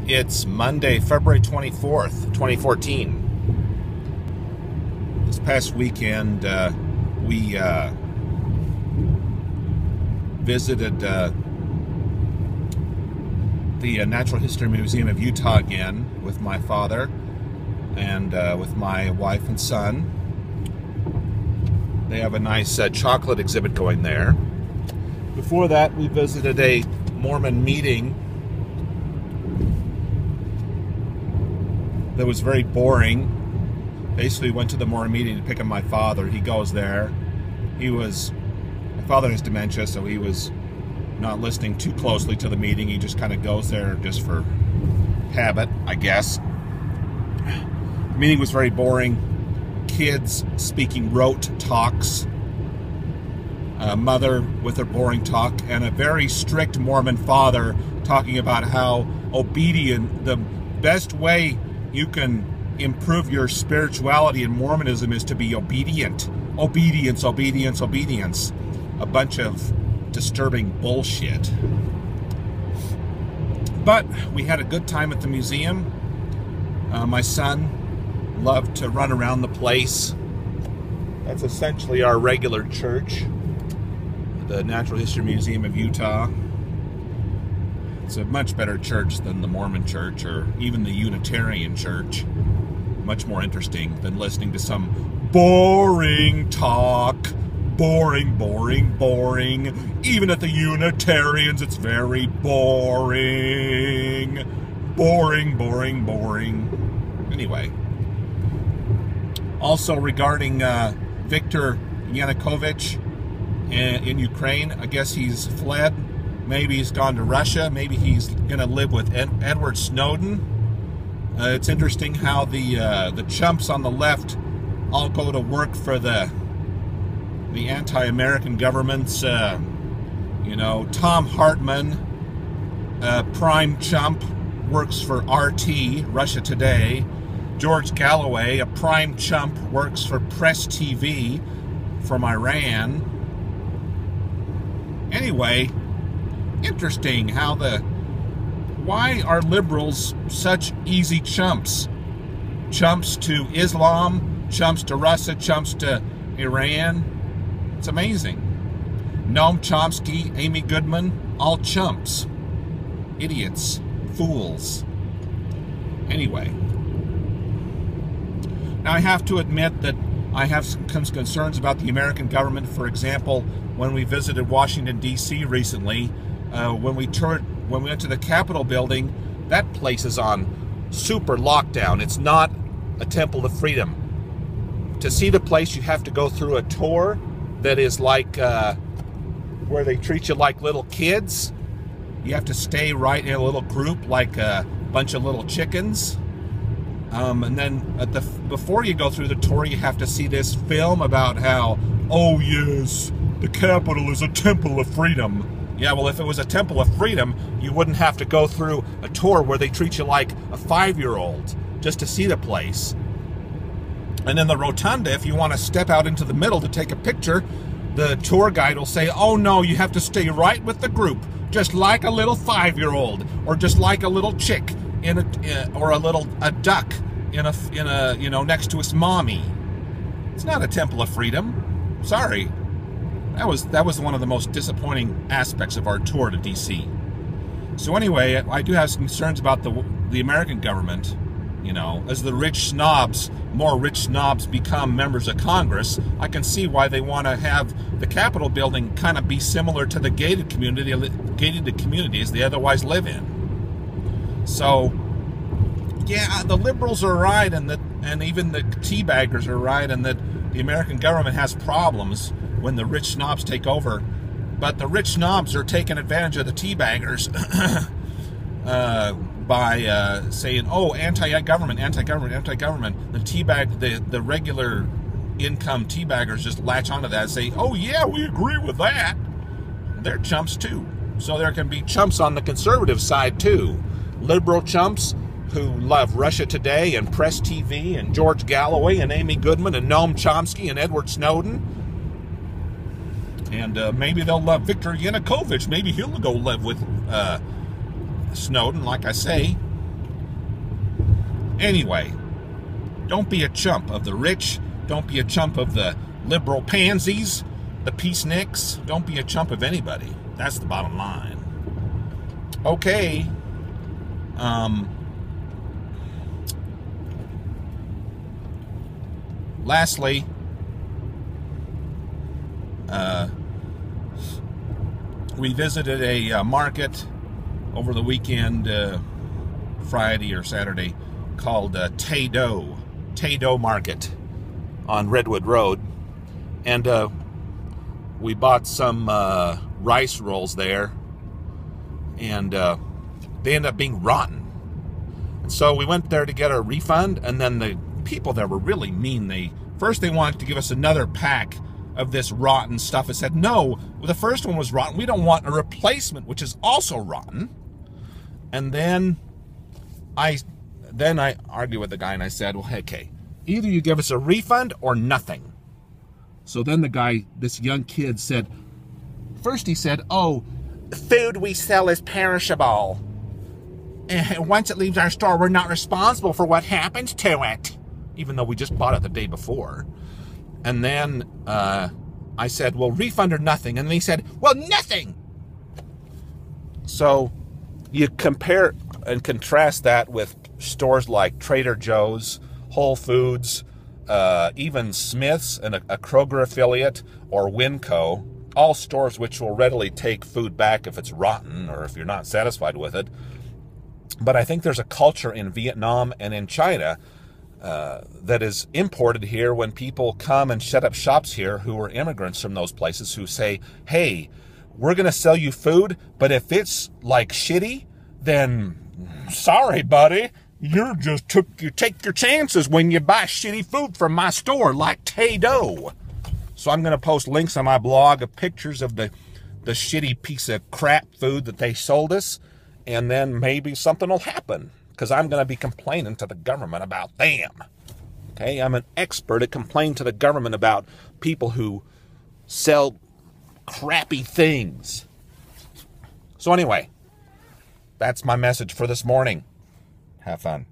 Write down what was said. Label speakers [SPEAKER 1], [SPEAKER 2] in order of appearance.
[SPEAKER 1] It's Monday, February 24th, 2014. This past weekend, we visited the Natural History Museum of Utah again with my father and with my wife and son. They have a nice chocolate exhibit going there. Before that, we visited a Mormon meeting that was very boring. Basically went to the Mormon meeting to pick up my father. He goes there. My father has dementia, so he was not listening too closely to the meeting. He just kind of goes there just for habit, I guess. The meeting was very boring. Kids speaking rote talks. A mother with her boring talk, and a very strict Mormon father talking about how obedient, the best way you can improve your spirituality in Mormonism is to be obedient. Obedience, obedience, obedience. A bunch of disturbing bullshit. But we had a good time at the museum. My son loved to run around the place. That's essentially our regular church, the Natural History Museum of Utah. It's a much better church than the Mormon church or even the Unitarian church. Much more interesting than listening to some boring talk. Boring, boring, boring. Even at the Unitarians, it's very boring. Boring, boring, boring. Anyway. Also regarding Viktor Yanukovych in Ukraine, I guess he's fled. Maybe he's gone to Russia. Maybe he's going to live with Edward Snowden. It's interesting how the chumps on the left all go to work for the anti-American governments. Tom Hartman, prime chump, works for RT, Russia Today. George Galloway, a prime chump, works for Press TV from Iran. Anyway, interesting how why are liberals such easy chumps? Chumps to Islam, chumps to Russia, chumps to Iran. It's amazing. Noam Chomsky, Amy Goodman, all chumps. Idiots. Fools. Anyway. Now I have to admit that I have some concerns about the American government. For example, when we visited Washington, D.C. recently, when we went to the Capitol building, that place is on super lockdown. It's not a temple of freedom. To see the place, you have to go through a tour that is like where they treat you like little kids. You have to stay right in a little group like a bunch of little chickens. And then before you go through the tour, you have to see this film about how, oh yes, the Capitol is a temple of freedom. Yeah, well, if it was a temple of freedom, you wouldn't have to go through a tour where they treat you like a 5-year-old just to see the place. And in the rotunda, if you want to step out into the middle to take a picture, the tour guide will say, oh no, you have to stay right with the group, just like a little 5-year-old, or just like a little chick or a duck in a next to its mommy. It's not a temple of freedom. Sorry. That was one of the most disappointing aspects of our tour to D.C. So anyway, I do have some concerns about the American government. As the more rich snobs become members of Congress, I can see why they want to have the Capitol building kind of be similar to the gated communities they otherwise live in. So, yeah, the liberals are right, and even the teabaggers are right, and that the American government has problems when the rich snobs take over. But the rich snobs are taking advantage of the teabaggers by saying, oh, anti-government, anti-government, anti-government. The regular income teabaggers just latch onto that and say, oh yeah, we agree with that. They're chumps too. So there can be chumps on the conservative side too. Liberal chumps who love Russia Today and Press TV and George Galloway and Amy Goodman and Noam Chomsky and Edward Snowden. And maybe they'll love Viktor Yanukovych. Maybe he'll go live with Snowden, like I say. Anyway, don't be a chump of the rich. Don't be a chump of the liberal pansies, the peaceniks. Don't be a chump of anybody. That's the bottom line. Okay. Lastly, we visited a market over the weekend, Friday or Saturday, called Tay Do Market on Redwood Road, and we bought some rice rolls there, and they ended up being rotten. And so we went there to get a refund, and then the people there were really mean. First they wanted to give us another pack of this rotten stuff. I said, no, the first one was rotten. We don't want a replacement, which is also rotten. And then I argued with the guy, and I said, well, okay, either you give us a refund or nothing. So then the guy, this young kid, said, first he said, oh, food we sell is perishable. And once it leaves our store, we're not responsible for what happens to it, even though we just bought it the day before. And then I said, well, refund or nothing. And then he said, well, nothing. So you compare and contrast that with stores like Trader Joe's, Whole Foods, even Smith's and a Kroger affiliate, or Winco, all stores which will readily take food back if it's rotten or if you're not satisfied with it. But I think there's a culture in Vietnam and in China that is imported here when people come and set up shops here who are immigrants from those places, who say, hey, we're going to sell you food, but if it's like shitty, then sorry, buddy, you take your chances when you buy shitty food from my store like Tay Do. So I'm going to post links on my blog of pictures of the shitty piece of crap food that they sold us, and then maybe something will happen, because I'm going to be complaining to the government about them. Okay, I'm an expert at complaining to the government about people who sell crappy things. So anyway, that's my message for this morning. Have fun.